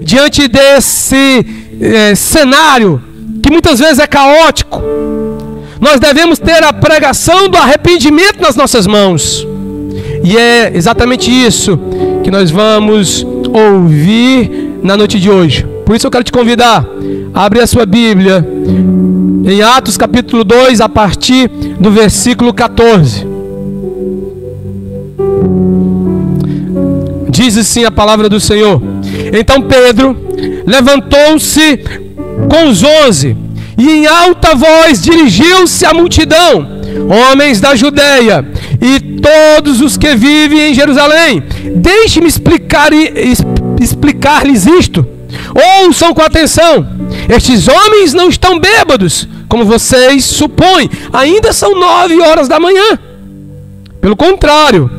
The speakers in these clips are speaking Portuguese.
diante desse cenário, que muitas vezes é caótico, nós devemos ter a pregação do arrependimento nas nossas mãos. E é exatamente isso que nós vamos ouvir na noite de hoje. Por isso eu quero te convidar a abrir a sua Bíblia em Atos capítulo 2, a partir do versículo 14. Diz assim a palavra do Senhor: Então Pedro levantou-se com os 11 e em alta voz dirigiu-se à multidão: Homens da Judeia e todos os que vivem em Jerusalém, deixe-me explicar-lhes isto. Ouçam com atenção. Estes homens não estão bêbados, como vocês supõem. Ainda são 9 horas da manhã. Pelo contrário,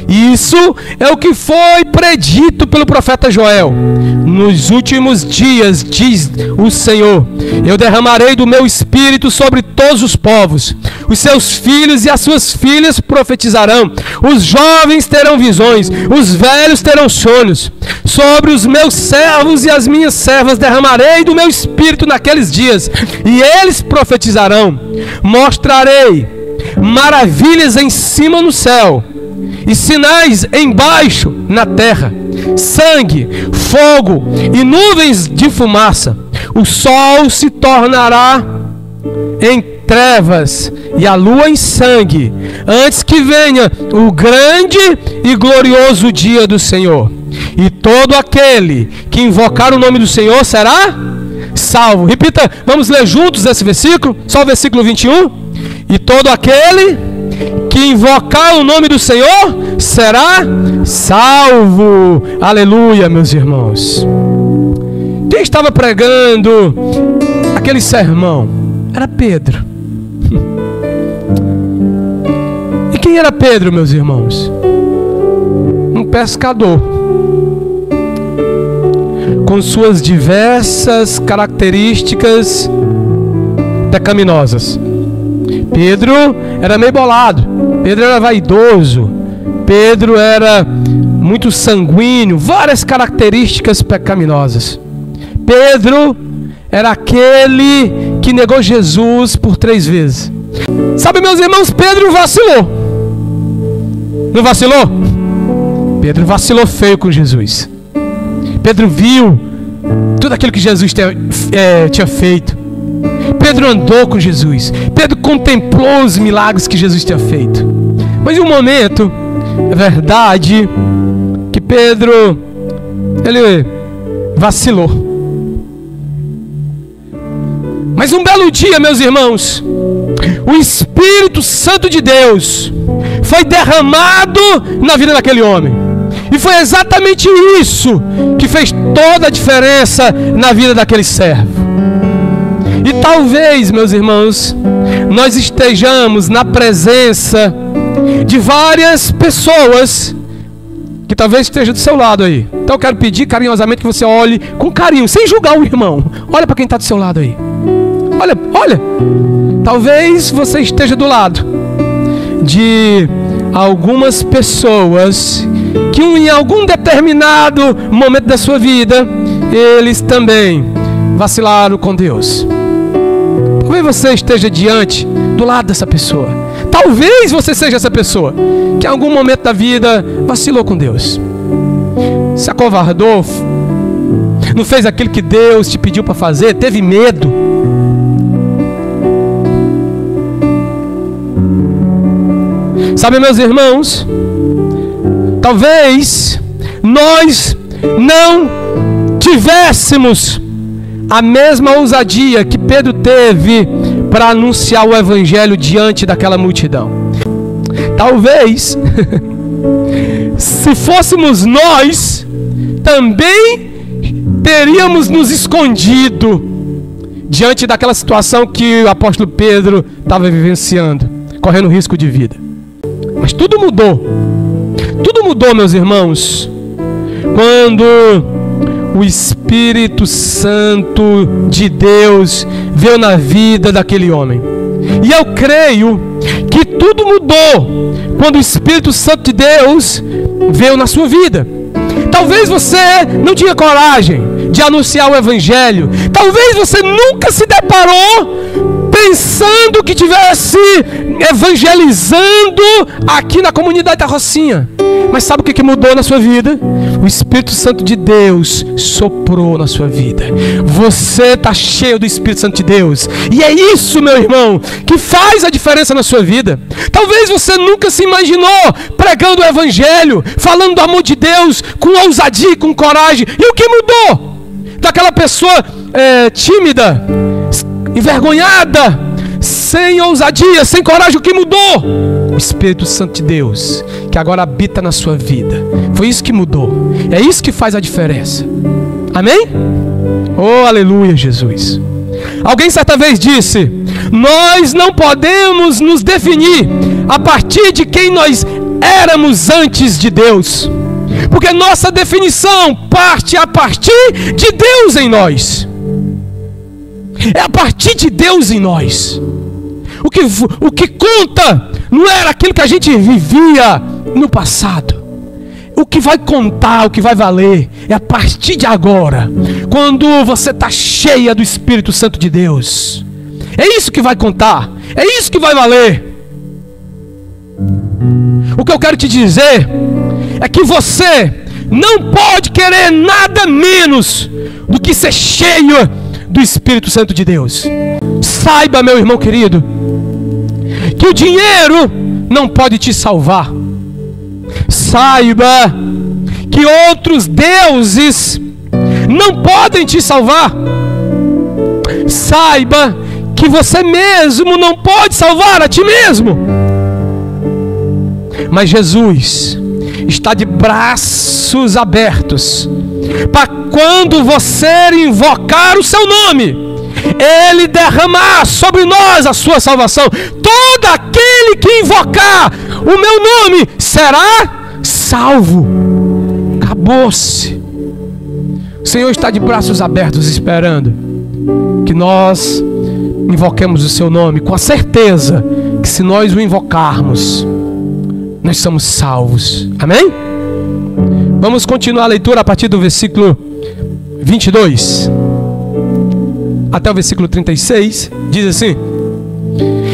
isso é o que foi predito pelo profeta Joel. Nos últimos dias, diz o Senhor, eu derramarei do meu espírito sobre todos os povos. Os seus filhos e as suas filhas profetizarão. Os jovens terão visões. Os velhos terão sonhos. Sobre os meus servos e as minhas servas derramarei do meu espírito naqueles dias, e eles profetizarão. Mostrarei maravilhas em cima no céu e sinais embaixo na terra: sangue, fogo e nuvens de fumaça. O sol se tornará em trevas e a lua em sangue, antes que venha o grande e glorioso dia do Senhor. E todo aquele que invocar o nome do Senhor será salvo. Repita, vamos ler juntos esse versículo, só o versículo 21. E todo aquele que invocar o nome do Senhor será salvo. Aleluia, meus irmãos. Quem estava pregando aquele sermão? Era Pedro. E quem era Pedro, meus irmãos? Um pescador, com suas diversas características pecaminosas. Pedro era meio bolado, Pedro era vaidoso, Pedro era muito sanguíneo, várias características pecaminosas. Pedro era aquele que negou Jesus por 3 vezes. Sabe, meus irmãos, Pedro vacilou. Não vacilou? Pedro vacilou feio com Jesus. Pedro viu tudo aquilo que Jesus tinha feito. Pedro andou com Jesus. Pedro contemplou os milagres que Jesus tinha feito. Mas em um momento, é verdade que Pedro, ele vacilou. Mas um belo dia, meus irmãos, o Espírito Santo de Deus foi derramado na vida daquele homem. E foi exatamente isso que fez toda a diferença na vida daquele servo. E talvez, meus irmãos, nós estejamos na presença de várias pessoas que talvez estejam do seu lado aí. Então eu quero pedir carinhosamente que você olhe com carinho, sem julgar o irmão. Olha para quem está do seu lado aí. Olha. Talvez você esteja do lado de algumas pessoas que em algum determinado momento da sua vida, eles também vacilaram com Deus. Talvez você esteja do lado dessa pessoa. Talvez você seja essa pessoa que em algum momento da vida vacilou com Deus, se acovardou, não fez aquilo que Deus te pediu para fazer, teve medo. Sabe, meus irmãos, talvez nós não tivéssemos a mesma ousadia que Pedro teve para anunciar o Evangelho diante daquela multidão. Talvez, se fôssemos nós, também teríamos nos escondido diante daquela situação que o apóstolo Pedro estava vivenciando, correndo risco de vida. Mas tudo mudou. Tudo mudou, meus irmãos, quando o Espírito Santo de Deus veio na vida daquele homem. E eu creio que tudo mudou quando o Espírito Santo de Deus veio na sua vida. Talvez você não tinha coragem de anunciar o Evangelho. Talvez você nunca se deparou pensando que estivesse evangelizando aqui na comunidade da Rocinha. Mas sabe o que mudou na sua vida? O Espírito Santo de Deus soprou na sua vida. Você está cheio do Espírito Santo de Deus. E é isso, meu irmão, que faz a diferença na sua vida. Talvez você nunca se imaginou pregando o Evangelho, falando do amor de Deus, com ousadia, com coragem. E o que mudou? Daquela pessoa tímida, envergonhada, sem ousadia, sem coragem, o que mudou? O Espírito Santo de Deus, que agora habita na sua vida. Foi isso que mudou. É isso que faz a diferença. Amém? Oh, aleluia, Jesus. Alguém certa vez disse: nós não podemos nos definir a partir de quem nós éramos antes de Deus, porque nossa definição parte a partir de Deus em nós. É a partir de Deus em nós. O que conta não era aquilo que a gente vivia no passado. O que vai contar, o que vai valer, é a partir de agora, quando você está cheia do Espírito Santo de Deus. É isso que vai contar, é isso que vai valer. O que eu quero te dizer é que você não pode querer nada menos do que ser cheio do Espírito Santo de Deus. Saiba, meu irmão querido, que o dinheiro não pode te salvar. Saiba que outros deuses não podem te salvar. Saiba que você mesmo não pode salvar a ti mesmo. Mas Jesus está de braços abertos para quando você invocar o seu nome, Ele derramar sobre nós a sua salvação. Todo aquele que invocar o meu nome será salvo. Acabou-se. O Senhor está de braços abertos esperando que nós invoquemos o seu nome, com a certeza que se nós o invocarmos, nós somos salvos. Amém? Vamos continuar a leitura a partir do versículo 22 até o versículo 36. Diz assim: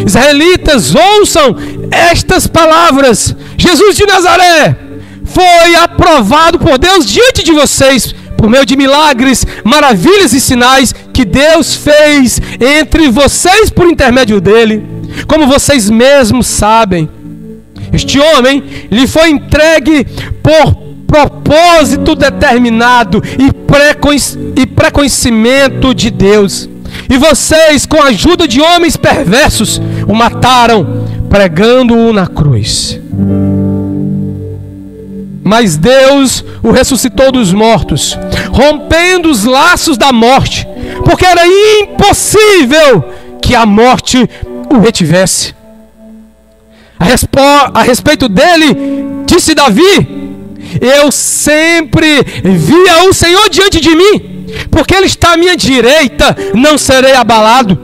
Israelitas, ouçam estas palavras. Jesus de Nazaré foi aprovado por Deus diante de vocês, por meio de milagres, maravilhas e sinais que Deus fez entre vocês por intermédio dele. Como vocês mesmos sabem, este homem lhe foi entregue por propósito determinado e preconhecimento de Deus. E vocês, com a ajuda de homens perversos, o mataram, pregando-o na cruz. Mas Deus o ressuscitou dos mortos, rompendo os laços da morte, porque era impossível que a morte o retivesse. A respeito dele, disse Davi: eu sempre via o Senhor diante de mim, porque Ele está à minha direita, não serei abalado.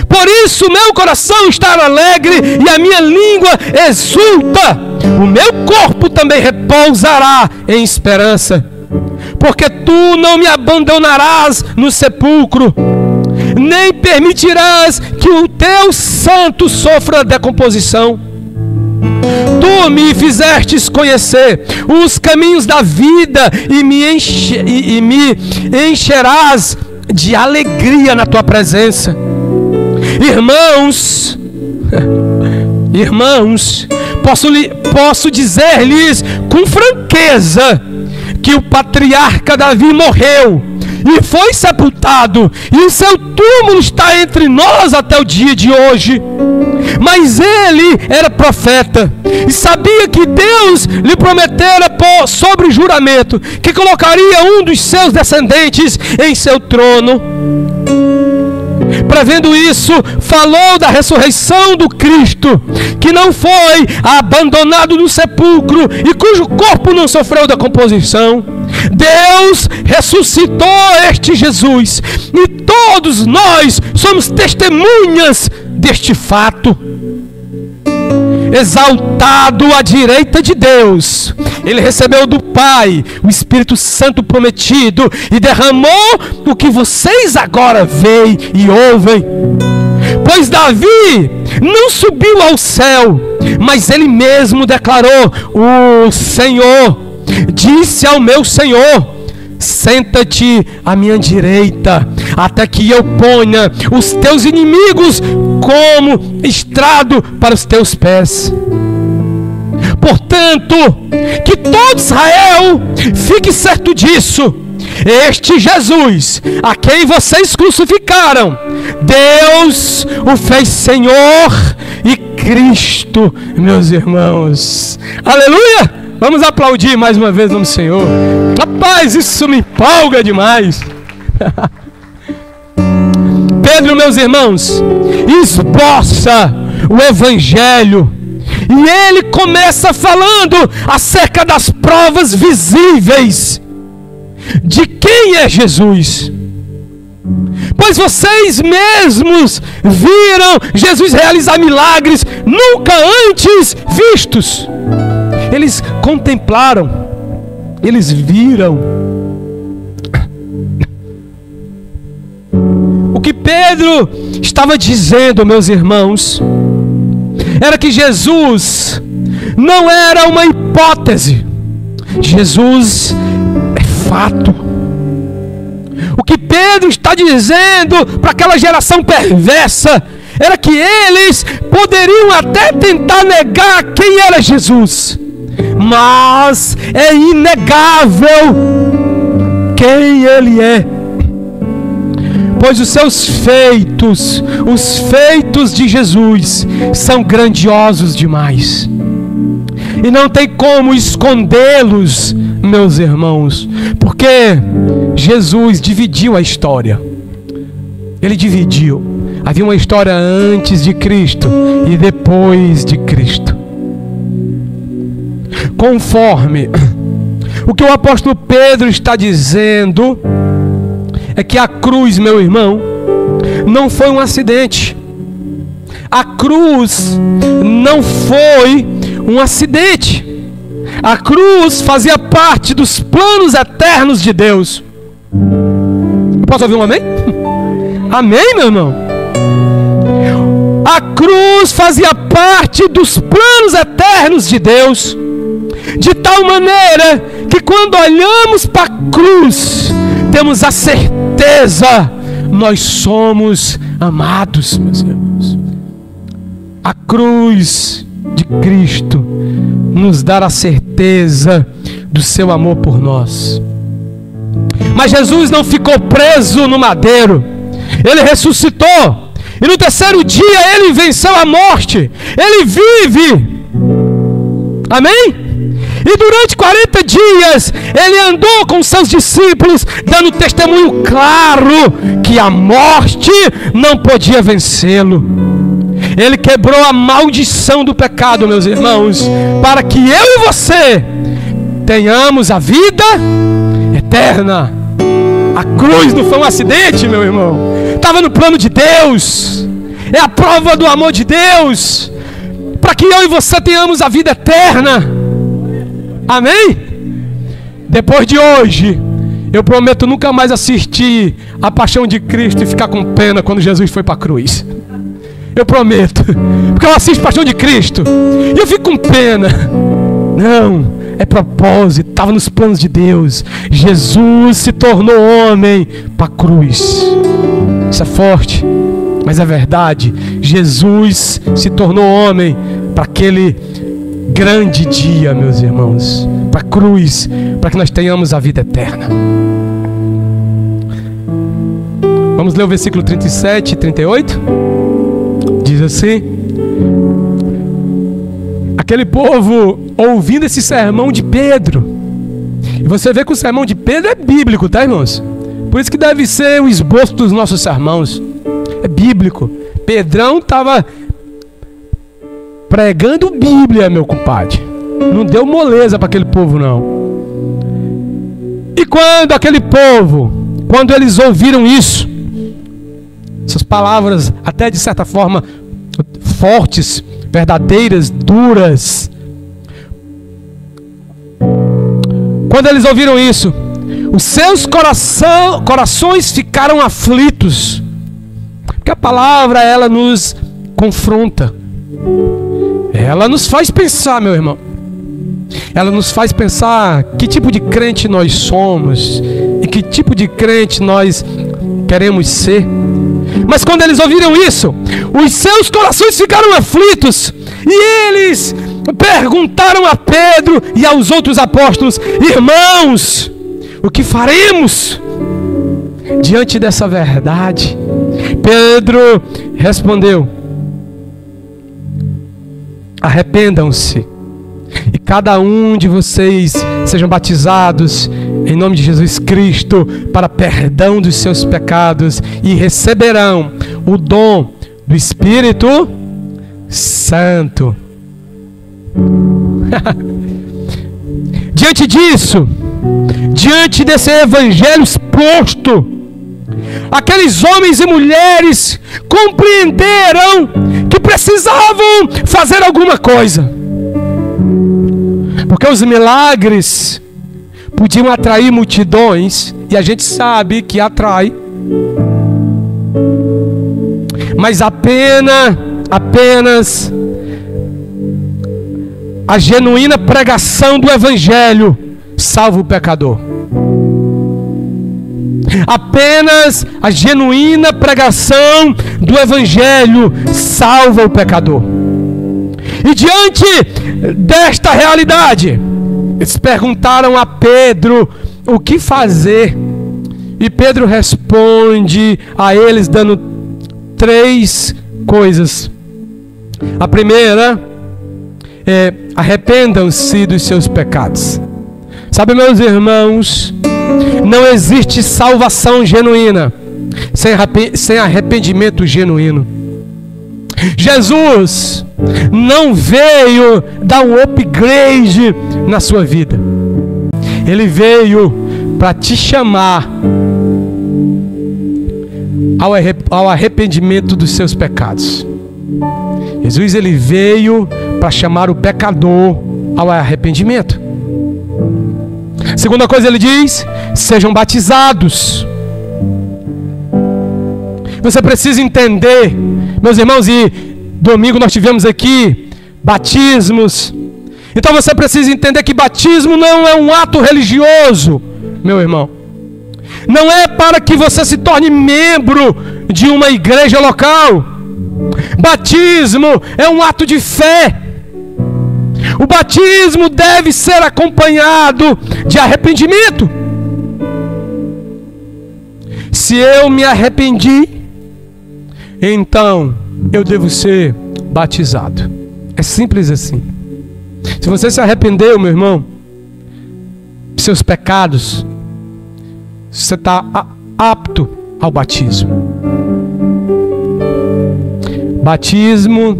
Por isso meu coração está alegre e a minha língua exulta. O meu corpo também repousará em esperança, porque tu não me abandonarás no sepulcro, nem permitirás que o teu santo sofra decomposição. Tu me fizestes conhecer os caminhos da vida e me encherás de alegria na tua presença. Irmãos, posso dizer-lhes com franqueza que o patriarca Davi morreu e foi sepultado, e o seu túmulo está entre nós até o dia de hoje. Mas ele era profeta e sabia que Deus lhe prometera sobre juramento que colocaria um dos seus descendentes em seu trono. Prevendo isso, falou da ressurreição do Cristo, que não foi abandonado no sepulcro e cujo corpo não sofreu decomposição. Deus ressuscitou este Jesus e todos nós somos testemunhas deste fato. exaltado à direita de Deus. Ele recebeu do Pai o Espírito Santo prometido e derramou o que vocês agora veem e ouvem. Pois Davi não subiu ao céu, mas ele mesmo declarou: o Senhor disse ao meu Senhor: senta-te à minha direita, até que eu ponha os teus inimigos como estrado para os teus pés. Portanto, que todo Israel fique certo disso: este Jesus, a quem vocês crucificaram, Deus o fez Senhor e Cristo, meus irmãos. Aleluia! Vamos aplaudir mais uma vez o nome do Senhor. Rapaz, isso me empolga demais. Pedro, meus irmãos, esboça o Evangelho. E ele começa falando acerca das provas visíveis de quem é Jesus. Pois vocês mesmos viram Jesus realizar milagres nunca antes vistos. Eles contemplaram, eles viram. O que Pedro estava dizendo, meus irmãos, era que Jesus não era uma hipótese. Jesus é fato. O que Pedro está dizendo para aquela geração perversa era que eles poderiam até tentar negar quem era Jesus, mas é inegável quem ele é. Pois os seus feitos, os feitos de Jesus, são grandiosos demais. E não tem como escondê-los, meus irmãos, porque Jesus dividiu a história. Ele dividiu. Havia uma história antes de Cristo e depois de Cristo. Conforme o que o apóstolo Pedro está dizendo, é que a cruz, meu irmão, não foi um acidente. A cruz não foi um acidente. A cruz fazia parte dos planos eternos de Deus. Posso ouvir um amém? Amém, meu irmão? A cruz fazia parte dos planos eternos de Deus, de tal maneira que quando olhamos para a cruz, temos a certeza, nós somos amados, meus irmãos. A cruz de Cristo nos dá a certeza do seu amor por nós. Mas Jesus não ficou preso no madeiro. Ele ressuscitou. E no terceiro dia ele venceu a morte. Ele vive. Amém? E durante 40 dias ele andou com seus discípulos, dando testemunho claro que a morte não podia vencê-lo. Ele quebrou a maldição do pecado, meus irmãos, para que eu e você tenhamos a vida eterna. A cruz não foi um acidente, meu irmão. Estava no plano de Deus. É a prova do amor de Deus, para que eu e você tenhamos a vida eterna. Amém? Depois de hoje, eu prometo nunca mais assistir a paixão de Cristo e ficar com pena quando Jesus foi para a cruz. Eu prometo. Porque eu assisto a paixão de Cristo e eu fico com pena. Não, é propósito, estava nos planos de Deus. Jesus se tornou homem para a cruz. Isso é forte, mas é verdade. Jesus se tornou homem para aquele grande dia, meus irmãos, para a cruz, para que nós tenhamos a vida eterna. Vamos ler o versículo 37 e 38. Diz assim: aquele povo ouvindo esse sermão de Pedro, e você vê que o sermão de Pedro é bíblico, tá, irmãos? Por isso que deve ser o esboço dos nossos sermãos. É bíblico. Pedrão estava pregando Bíblia, meu compadre. Não deu moleza para aquele povo, não. E quando aquele povo, quando eles ouviram isso, essas palavras até de certa forma fortes, verdadeiras, duras. Quando eles ouviram isso, os seus corações ficaram aflitos. Porque a palavra, ela nos confronta. Ela nos faz pensar, meu irmão. Ela nos faz pensar que tipo de crente nós somos e que tipo de crente nós queremos ser. Mas quando eles ouviram isso, os seus corações ficaram aflitos e eles perguntaram a Pedro e aos outros apóstolos: irmãos, o que faremos diante dessa verdade? Pedro respondeu: arrependam-se e cada um de vocês sejam batizados em nome de Jesus Cristo para perdão dos seus pecados e receberão o dom do Espírito Santo. Diante disso, diante desse evangelho exposto, aqueles homens e mulheres compreenderam que precisavam fazer alguma coisa, porque os milagres podiam atrair multidões, e a gente sabe que atrai, mas apenas a genuína pregação do evangelho salva o pecador. Apenas a genuína pregação do evangelho salva o pecador. E diante desta realidade, eles perguntaram a Pedro o que fazer. E Pedro responde a eles dando 3 coisas. A primeira é: arrependam-se dos seus pecados. Sabe, meus irmãos, não existe salvação genuína sem arrependimento genuíno. Jesus não veio dar um upgrade na sua vida. Ele veio para te chamar ao arrependimento dos seus pecados. Jesus, ele veio para chamar o pecador ao arrependimento. Segunda coisa, ele diz: sejam batizados. Você precisa entender, meus irmãos, e domingo nós tivemos aqui batismos. Então você precisa entender que batismo não é um ato religioso, meu irmão. Não é para que você se torne membro de uma igreja local. Batismo é um ato de fé. O batismo deve ser acompanhado de arrependimento. Se eu me arrependi, então eu devo ser batizado. É simples assim. Se você se arrependeu, meu irmão, de seus pecados, você está apto ao batismo. Batismo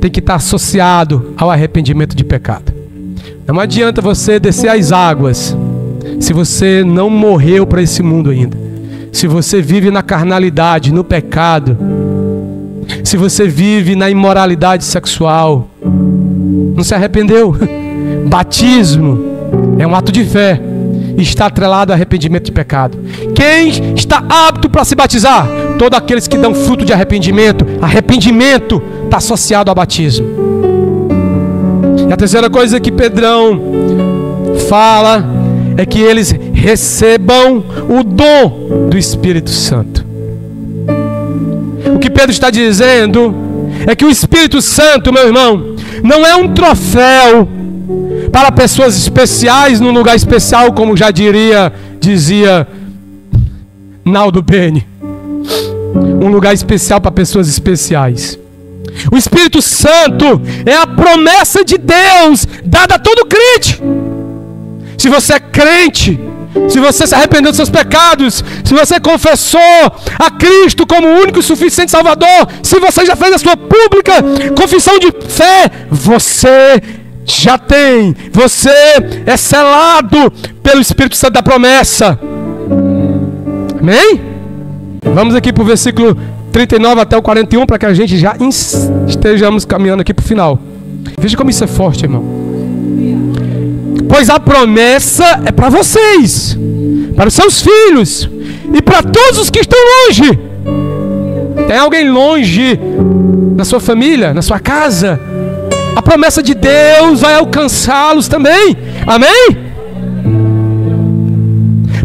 tem que estar associado ao arrependimento de pecado. Não adianta você descer as águas se você não morreu para esse mundo ainda. Se você vive na carnalidade, no pecado, se você vive na imoralidade sexual, não se arrependeu. Batismo é um ato de fé e está atrelado ao arrependimento de pecado. Quem está apto para se batizar? Todos aqueles que dão fruto de arrependimento. Arrependimento está associado ao batismo. E a terceira coisa que Pedrão fala é que eles recebam o dom do Espírito Santo. O que Pedro está dizendo é que o Espírito Santo, meu irmão, não é um troféu para pessoas especiais num lugar especial, como já dizia Naldo Bene. Um lugar especial para pessoas especiais. O Espírito Santo é a promessa de Deus dada a todo crente. Se você é crente, se você se arrependeu dos seus pecados, se você confessou a Cristo como o único e suficiente Salvador, se você já fez a sua pública confissão de fé, você já tem, você é selado pelo Espírito Santo da promessa. Amém? Vamos aqui para o versículo 39 até o 41, para que a gente já estejamos caminhando aqui para o final. Veja como isso é forte, irmão. Pois a promessa é para vocês, para os seus filhos e para todos os que estão longe. Tem alguém longe na sua família, na sua casa? A promessa de Deus vai alcançá-los também. Amém?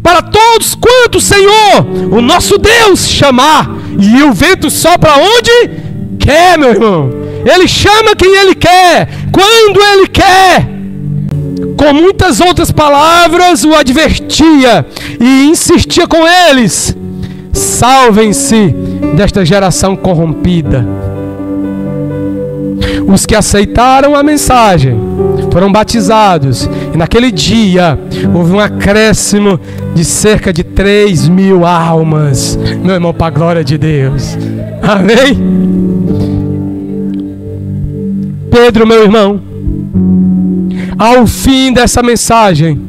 Para todos quanto o Senhor, o nosso Deus, chamar. E o vento sopra onde quer, meu irmão. Ele chama quem Ele quer, quando Ele quer. Com muitas outras palavras o advertia e insistia com eles: salvem-se desta geração corrompida. Os que aceitaram a mensagem foram batizados, e naquele dia houve um acréscimo de cerca de 3.000 almas, meu irmão, para a glória de Deus. Amém? Pedro, meu irmão, ao fim dessa mensagem,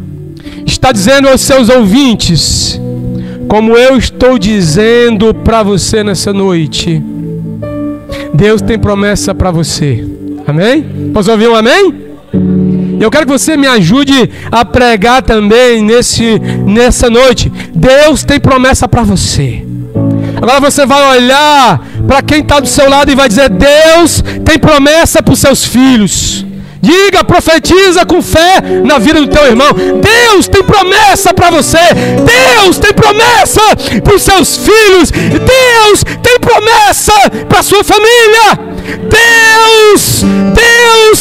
está dizendo aos seus ouvintes, como eu estou dizendo para você nessa noite: Deus tem promessa para você. Amém? Posso ouvir um amém? Eu quero que você me ajude a pregar também nessa noite. Deus tem promessa para você. Agora você vai olhar para quem está do seu lado e vai dizer: Deus tem promessa para os seus filhos. Diga, profetiza com fé na vida do teu irmão. Deus tem promessa para você. Deus tem promessa para os seus filhos. Deus tem promessa para a sua família. Deus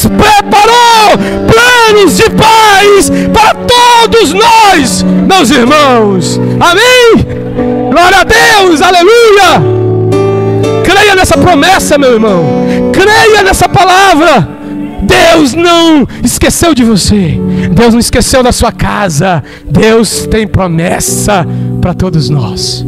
preparou planos de paz para todos nós, meus irmãos. Amém? Glória a Deus, aleluia. Creia nessa promessa, meu irmão. Creia nessa palavra. Deus não esqueceu de você. Deus não esqueceu da sua casa. Deus tem promessa para todos nós.